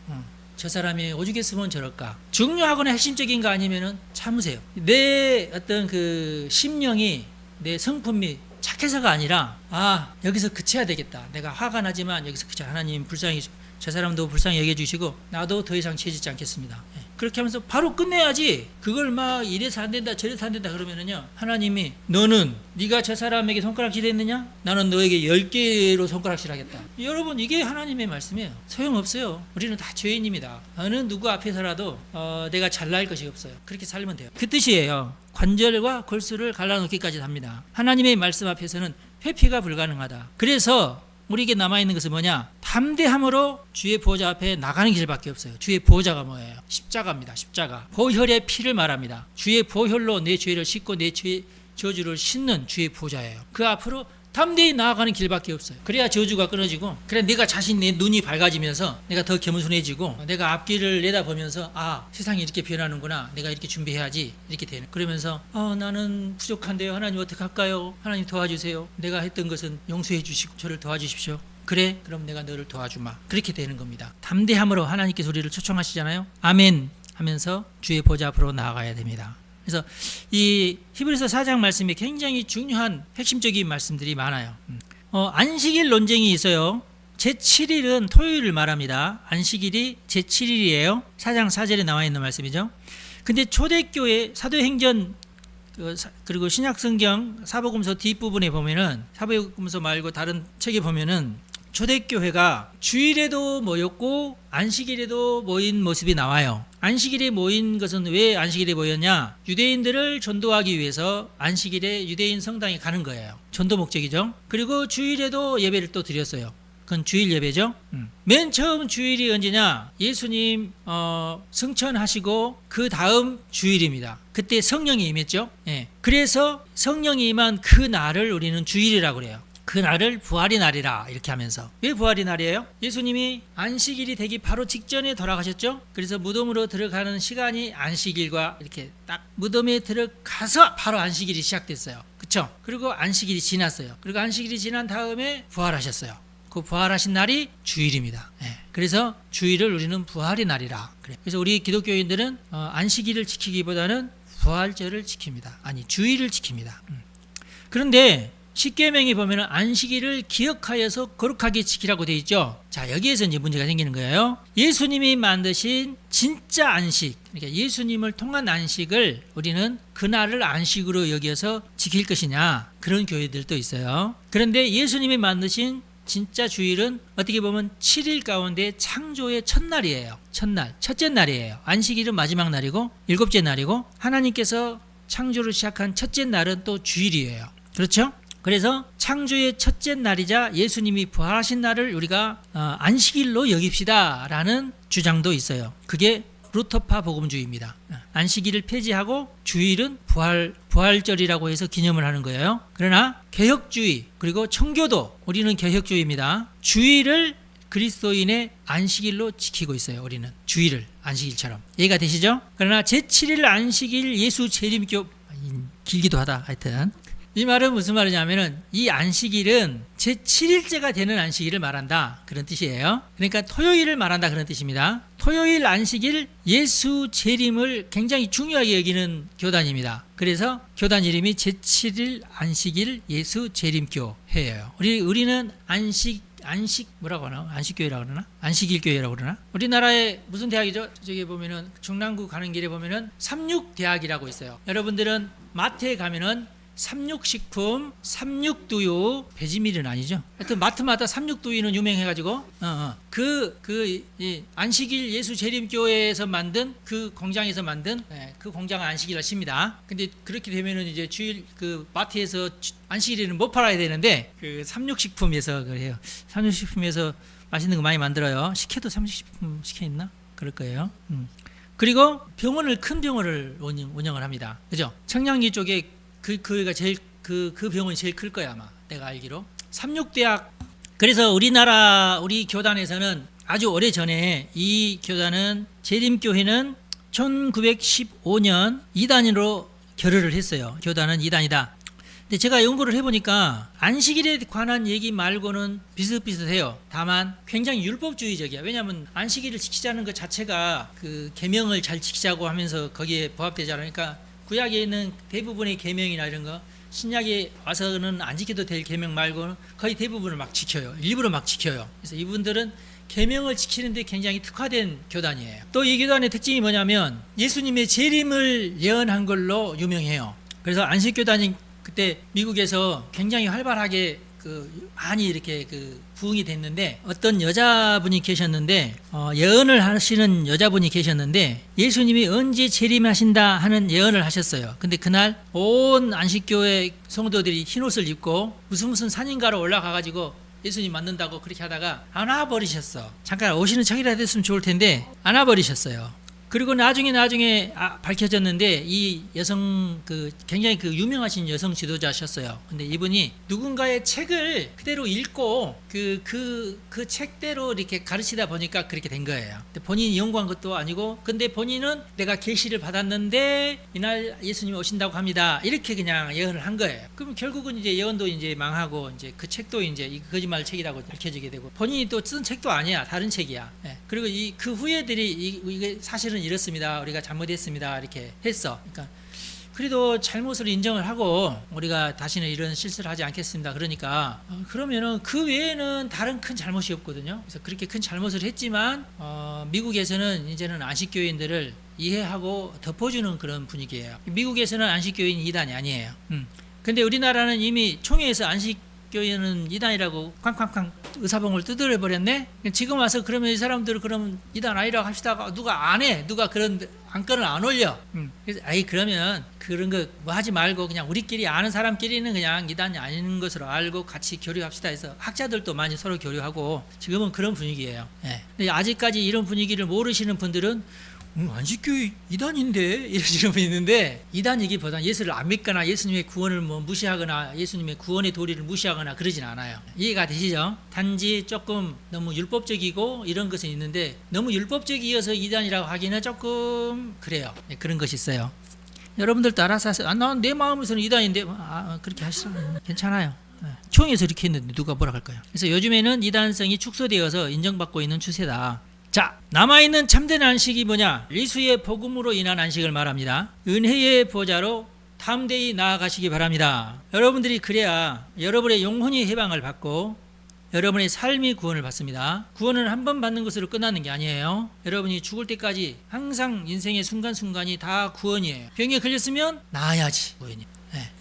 저 사람이 오죽했으면 저럴까. 중요하거나 핵심적인 거 아니면은 참으세요. 내 어떤 그 심령이, 내 성품이 착해서가 아니라 여기서 그쳐야 되겠다. 내가 화가 나지만 여기서 그쳐. 하나님 불쌍히, 저 사람도 불쌍히 여겨주시고 나도 더 이상 죄짓지 않겠습니다. 그렇게 하면서 바로 끝내야지. 그걸 막 이래서 안 된다 저래서 안 된다 그러면은요, 하나님이 너는 네가 저 사람에게 손가락질했느냐? 나는 너에게 10개로 손가락질하겠다. 여러분, 이게 하나님의 말씀이에요. 소용없어요. 우리는 다 죄인입니다. 어느 누구 앞에서라도 내가 잘날 것이 없어요. 그렇게 살면 돼요. 그 뜻이에요. 관절과 골수를 갈라놓기까지 합니다. 하나님의 말씀 앞에서는 회피가 불가능하다. 그래서 우리에게 남아있는 것은 뭐냐? 담대함으로 주의 보호자 앞에 나가는 길밖에 없어요. 주의 보호자가 뭐예요? 십자가입니다. 십자가. 보혈의 피를 말합니다. 주의 보혈로 내 죄를 씻고 내 죄의 저주를 씻는 주의 보호자예요. 그 앞으로 담대히 나아가는 길밖에 없어요. 그래야 저주가 끊어지고, 그래 내가 자신, 내 눈이 밝아지면서 내가 더 겸손해지고, 내가 앞길을 내다보면서 세상이 이렇게 변하는구나, 내가 이렇게 준비해야지, 이렇게 되는. 그러면서 나는 부족한데요, 하나님 어떡할까요? 하나님 도와주세요. 내가 했던 것은 용서해 주시고 저를 도와주십시오. 그래, 그럼 내가 너를 도와주마. 그렇게 되는 겁니다. 담대함으로 하나님께서 우리를 초청하시잖아요. 아멘 하면서 주의 보좌 앞으로 나아가야 됩니다. 그래서 이 히브리서 4장 말씀이 굉장히 중요한 핵심적인 말씀들이 많아요. 안식일 논쟁이 있어요. 제7일은 토요일을 말합니다. 안식일이 제7일이에요. 4장 4절에 나와 있는 말씀이죠. 근데 초대교회 사도행전 그리고 신약성경 사복음서 뒷부분에 보면은, 사복음서 말고 다른 책에 보면은 초대교회가 주일에도 모였고 안식일에도 모인 모습이 나와요. 안식일에 모인 것은 왜 안식일에 모였냐? 유대인들을 전도하기 위해서 안식일에 유대인 성당에 가는 거예요. 전도 목적이죠. 그리고 주일에도 예배를 또 드렸어요. 그건 주일 예배죠. 맨 처음 주일이 언제냐? 예수님 승천하시고 그 다음 주일입니다. 그때 성령이 임했죠. 그래서 성령이 임한 그 날을 우리는 주일이라고 그래요. 그 날을 부활의 날이라 이렇게 하면서. 왜 부활의 날이에요? 예수님이 안식일이 되기 바로 직전에 돌아가셨죠. 그래서 무덤으로 들어가는 시간이 안식일과 이렇게 딱 무덤에 들어가서 바로 안식일이 시작됐어요. 그렇죠? 그리고 안식일이 지났어요. 그리고 안식일이 지난 다음에 부활하셨어요. 그 부활하신 날이 주일입니다. 그래서 주일을 우리는 부활의 날이라. 그래서 우리 기독교인들은 안식일을 지키기보다는 부활절을 지킵니다. 아니, 주일을 지킵니다. 그런데 십계명에 보면은 안식일을 기억하여서 거룩하게 지키라고 되어 있죠. 자, 여기에서 이제 문제가 생기는 거예요. 예수님이 만드신 진짜 안식, 그러니까 예수님을 통한 안식을 우리는 그날을 안식으로 여겨서 지킬 것이냐, 그런 교회들도 있어요. 그런데 예수님이 만드신 진짜 주일은 어떻게 보면 7일 가운데 창조의 첫날이에요. 첫날, 첫째 날이에요. 안식일은 마지막 날이고 일곱째 날이고, 하나님께서 창조를 시작한 첫째 날은 또 주일이에요. 그렇죠? 그래서 창조의 첫째 날이자 예수님이 부활하신 날을 우리가 안식일로 여깁시다 라는 주장도 있어요. 그게 루터파 복음주의입니다. 안식일을 폐지하고 주일은 부활절이라고 해서 기념을 하는 거예요. 그러나 개혁주의, 그리고 청교도, 우리는 개혁주의입니다. 주일을 그리스도인의 안식일로 지키고 있어요. 우리는 주일을 안식일처럼. 이해가 되시죠? 그러나 제7일 안식일 예수 재림교, 길기도 하다. 하여튼 이 말은 무슨 말이냐면은 이 안식일은 제7일째가 되는 안식일을 말한다, 그런 뜻이에요. 그러니까 토요일을 말한다, 그런 뜻입니다. 토요일 안식일 예수 재림을 굉장히 중요하게 여기는 교단입니다. 그래서 교단 이름이 제7일 안식일 예수 재림교회예요. 우리는 안식 뭐라고 하나? 안식교회라고 그러나? 안식일교회라고 그러나? 우리나라에 무슨 대학이죠? 저기 보면은 중랑구 가는 길에 보면은 삼육대학이라고 있어요. 여러분들은 마트에 가면은 삼육식품, 삼육두유, 배지밀은 아니죠. 하여튼 마트마다 삼육두유는 유명해가지고 이 안식일 예수 재림교회에서 만든 그 공장에서 만든 그 공장을 안식일 하십니다. 근데 그렇게 되면은 이제 주일 그 마트에서 안식일에는 못 팔아야 되는데 그 삼육식품에서 그래요. 삼육식품에서 맛있는 거 많이 만들어요. 식혜도 삼육식품 식혜 있나? 그럴 거예요. 그리고 큰 병원을 운영을 합니다. 그죠? 청량리 쪽에 그가 제일 그 병원이 제일 클 거야, 아마 내가 알기로. 삼육대학. 그래서 우리 교단에서는 아주 오래 전에 이 교단은 재림교회는 1915년 2단으로 결의를 했어요. 교단은 2단이다. 근데 제가 연구를 해보니까 안식일에 관한 얘기 말고는 비슷비슷해요. 다만 굉장히 율법주의적이야. 왜냐하면 안식일을 지키자는 것 자체가 그 계명을 잘 지키자고 하면서 거기에 부합되지 않으니까, 구약에 있는 대부분의 계명이나 이런 거 신약에 와서는 안 지켜도 될 계명 말고는 거의 대부분을 막 지켜요. 일부러 막 지켜요. 그래서 이분들은 계명을 지키는데 굉장히 특화된 교단이에요. 또 이 교단의 특징이 뭐냐면 예수님의 재림을 예언한 걸로 유명해요. 그래서 안식교단이 그때 미국에서 굉장히 활발하게 많이 이렇게 부흥이 됐는데, 어떤 여자분이 계셨는데 예언을 하시는 여자분이 계셨는데 예수님이 언제 재림하신다 하는 예언을 하셨어요. 근데 그날 온 안식교회 성도들이 흰옷을 입고 무슨 산인가로 올라가가지고 예수님 만난다고 그렇게 하다가 안 와버리셨어. 잠깐 오시는 척이라도 했으면 좋을 텐데 안 와버리셨어요. 그리고 나중에 밝혀졌는데 이 여성 굉장히 유명하신 여성 지도자셨어요. 근데 이분이 누군가의 책을 그대로 읽고 그 책대로 이렇게 가르치다 보니까 그렇게 된 거예요. 근데 본인이 연구한 것도 아니고, 근데 본인은 내가 계시를 받았는데 이날 예수님이 오신다고 합니다, 이렇게 그냥 예언을 한 거예요. 그럼 결국은 이제 예언도 이제 망하고 이제 그 책도 이제 거짓말 책이라고 밝혀지게 되고, 본인이 또 쓴 책도 아니야, 다른 책이야. 그리고 그 후예들이 이게 사실은 이렇습니다, 우리가 잘못했습니다, 이렇게 했어. 그러니까 그래도 잘못을 인정을 하고 우리가 다시는 이런 실수를 하지 않겠습니다. 그러니까 그러면은 그 외에는 다른 큰 잘못이 없거든요. 그래서 그렇게 큰 잘못을 했지만 미국에서는 이제는 안식교인들을 이해하고 덮어주는 그런 분위기예요. 미국에서는 안식교인 2단이 아니에요. 근데 우리나라는 이미 총회에서 안식교인은 2단이라고 쾅쾅쾅 의사봉을 두드려 버렸네. 지금 와서 그러면 이 사람들 그럼 2단 아니라고 합시다. 누가 안 해. 누가 그런 안건을 안 올려. 그래서 그러면 그런 거 뭐 하지 말고 그냥 우리끼리 아는 사람끼리는 그냥 2단이 아닌 것으로 알고 같이 교류합시다 해서 학자들도 많이 서로 교류하고 지금은 그런 분위기예요. 근데 아직까지 이런 분위기를 모르시는 분들은 안식교회 2단인데 이러시는 분이 있는데, 2단이기보다는 예수를 안 믿거나 예수님의 구원을 무시하거나 예수님의 구원의 도리를 무시하거나 그러진 않아요. 이해가 되시죠? 단지 조금 너무 율법적이고 이런 것은 있는데, 너무 율법적이어서 2단이라고 하기는 조금 그래요. 그런 것이 있어요. 여러분들도 알아서 하세요. 난 내 마음에서는 2단인데 그렇게 하시죠. 괜찮아요. 총회에서 이렇게 했는데 누가 뭐라 할까요? 그래서 요즘에는 이단성이 축소되어서 인정받고 있는 추세다. 자, 남아있는 참된 안식이 뭐냐? 예수의 복음으로 인한 안식을 말합니다. 은혜의 보좌로 담대히 나아가시기 바랍니다. 여러분들이 그래야 여러분의 영혼이 해방을 받고 여러분의 삶이 구원을 받습니다. 구원은 한 번 받는 것으로 끝나는 게 아니에요. 여러분이 죽을 때까지 항상 인생의 순간순간이 다 구원이에요. 병에 걸렸으면 나아야지 구원이에요.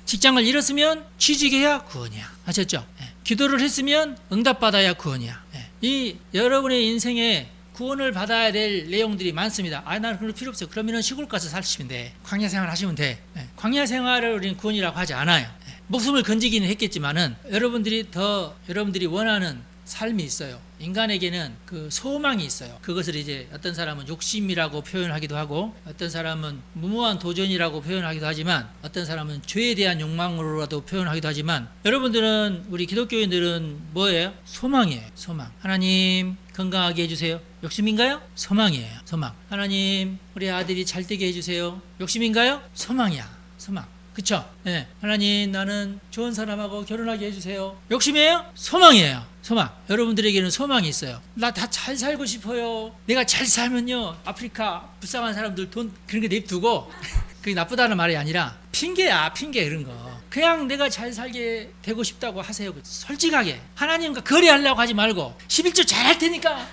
직장을 잃었으면 취직해야 구원이야. 아셨죠? 기도를 했으면 응답받아야 구원이야. 이 여러분의 인생에 구원을 받아야 될 내용들이 많습니다. 나는 그럴 필요 없어요. 그러면 시골 가서 사시면 돼. 광야 생활 하시면 돼. 광야 생활을 우리는 구원이라고 하지 않아요. 목숨을 건지기는 했겠지만은 여러분들이 원하는 삶이 있어요. 인간에게는 그 소망이 있어요. 그것을 이제 어떤 사람은 욕심이라고 표현하기도 하고 어떤 사람은 무모한 도전이라고 표현하기도 하지만 어떤 사람은 죄에 대한 욕망으로라도 표현하기도 하지만 여러분들은 우리 기독교인들은 뭐예요? 소망이에요. 소망. 하나님 건강하게 해주세요. 욕심인가요? 소망이에요. 소망. 하나님 우리 아들이 잘 되게 해주세요. 욕심인가요? 소망이야. 소망. 그쵸? 네. 하나님 나는 좋은 사람하고 결혼하게 해주세요. 욕심이에요? 소망이에요. 소망. 여러분들에게는 소망이 있어요. 나 다 잘 살고 싶어요. 내가 잘 살면요 아프리카 불쌍한 사람들 돈 그런 거 냅두고 그게 나쁘다는 말이 아니라 핑계야. 핑계 그런 거. 그냥 내가 잘 살게 되고 싶다고 하세요. 솔직하게 하나님과 거래하려고 하지 말고 11조 잘할 테니까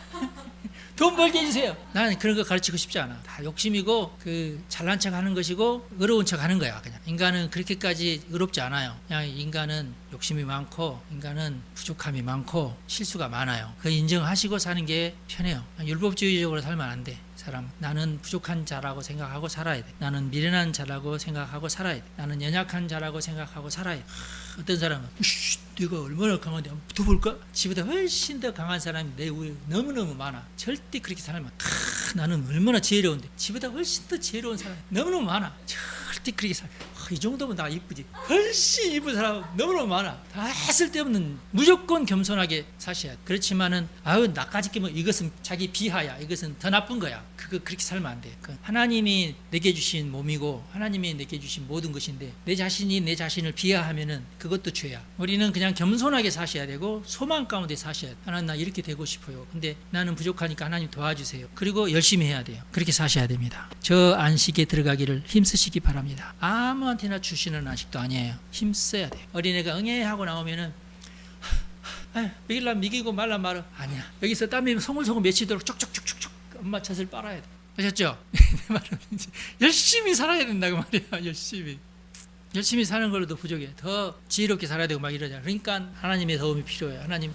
돈 벌게 해주세요. 나는 그런 거 가르치고 싶지 않아. 다 욕심이고 그 잘난 척 하는 것이고 의로운 척 하는 거야. 그냥 인간은 그렇게까지 의롭지 않아요. 그냥 인간은 욕심이 많고 인간은 부족함이 많고 실수가 많아요. 그 인정하시고 사는 게 편해요. 율법주의적으로 살면 안 돼. 사람 나는 부족한 자라고 생각하고 살아야 돼. 나는 미련한 자라고 생각하고 살아야 돼. 나는 연약한 자라고 생각하고 살아야 돼. 어떤 사람은 내가 얼마나 강한데 한번 붙어볼까? 지보다 훨씬 더 강한 사람이 내 위에 너무너무 많아. 절대 그렇게 살면 나는 얼마나 지혜로운데 지보다 훨씬 더 지혜로운 사람이 너무너무 많아. 절대 그렇게 살. 이 정도면 나 이쁘지. 훨씬 이쁜 사람 너무너무 많아. 다 쓸데없는 무조건 겸손하게 사셔야 돼. 그렇지만은 나까지 끼면 이것은 자기 비하야. 이것은 더 나쁜 거야. 그렇게 살면 안 돼. 하나님이 내게 주신 몸이고 하나님이 내게 주신 모든 것인데 내 자신이 내 자신을 비하하면은 그것도 죄야. 우리는 그냥 겸손하게 사셔야 되고 소망 가운데 사셔야 돼. 하나님 나 이렇게 되고 싶어요. 근데 나는 부족하니까 하나님 도와주세요. 그리고 열심히 해야 돼요. 그렇게 사셔야 됩니다. 저 안식에 들어가기를 힘쓰시기 바랍니다. 아무한테나 주시는 안식도 아니에요. 힘써야 돼요. 어린애가 응애 하고 나오면은 먹일라면 먹이고 말라 말아 아니야. 여기서 땀이 송글송글 맺히도록 쪽쪽쪽쪽쪽 엄마 젖을 빨아야 돼. 아셨죠? 내 말은 열심히 살아야 된다고 말이야. 열심히 사는 걸로도 부족해. 더 지혜롭게 살아야 되고 막 이러잖아. 그러니까 하나님의 도움이 필요해요. 하나님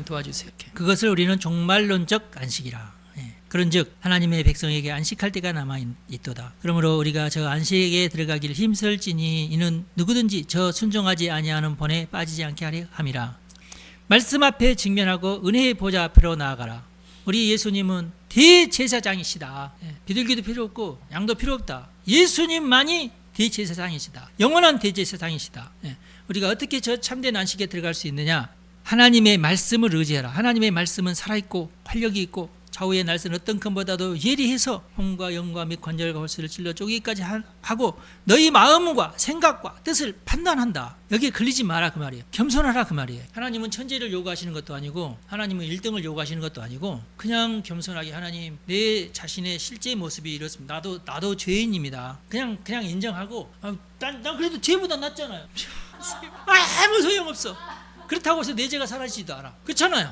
도와주세요. 이렇게. 그것을 우리는 종말론적 안식이라. 그런즉 하나님의 백성에게 안식할 때가 남아있도다. 그러므로 우리가 저 안식에 들어가기를 힘쓸지니 이는 누구든지 저 순종하지 아니하는 본에 빠지지 않게 하려 함이라. 말씀 앞에 직면하고 은혜의 보좌 앞으로 나아가라. 우리 예수님은 대제사장이시다. 비둘기도 필요 없고 양도 필요 없다. 예수님만이 대제사장이시다. 영원한 대제사장이시다. 우리가 어떻게 저 참된 안식에 들어갈 수 있느냐? 하나님의 말씀을 의지해라. 하나님의 말씀은 살아있고 활력이 있고 좌우의 날선 어떤 큼보다도 예리해서 혼과 영과 및 관절과 홀수를 찔러 쪼개기까지 하고 너희 마음과 생각과 뜻을 판단한다. 여기에 걸리지 마라 그 말이에요. 겸손하라 그 말이에요. 하나님은 천재를 요구하시는 것도 아니고 하나님은 1등을 요구하시는 것도 아니고 그냥 겸손하게 하나님 내 자신의 실제 모습이 이렇습니다. 나도 죄인입니다. 그냥 인정하고 난 그래도 죄보다 낫잖아요. 아무 소용없어. 그렇다고 해서 내 죄가 사라지지도 않아. 그렇잖아요.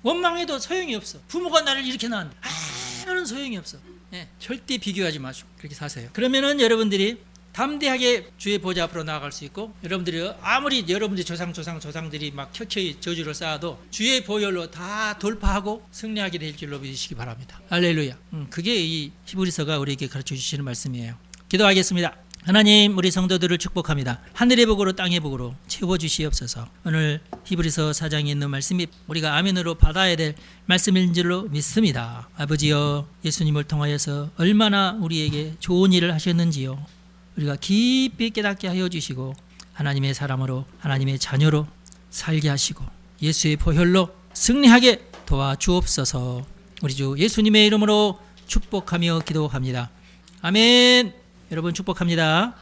원망해도 소용이 없어. 부모가 나를 이렇게 낳았는데 아무런 소용이 없어. 절대 비교하지 마시고 그렇게 사세요. 그러면은 여러분들이 담대하게 주의 보좌 앞으로 나아갈 수 있고 여러분들이 아무리 여러분들 조상들이 막 켜켜이 저주를 쌓아도 주의 보혈로 다 돌파하고 승리하게 될 줄로 믿으시기 바랍니다. 할렐루야. 그게 이 히브리서가 우리에게 가르쳐 주시는 말씀이에요. 기도하겠습니다. 하나님 우리 성도들을 축복합니다. 하늘의 복으로 땅의 복으로 채워주시옵소서. 오늘 히브리서 4장에 있는 말씀이 우리가 아멘으로 받아야 될 말씀인 줄로 믿습니다. 아버지여 예수님을 통하여서 얼마나 우리에게 좋은 일을 하셨는지요. 우리가 깊이 깨닫게 하여 주시고 하나님의 사람으로 하나님의 자녀로 살게 하시고 예수의 보혈로 승리하게 도와주옵소서. 우리 주 예수님의 이름으로 축복하며 기도합니다. 아멘. 여러분 축복합니다.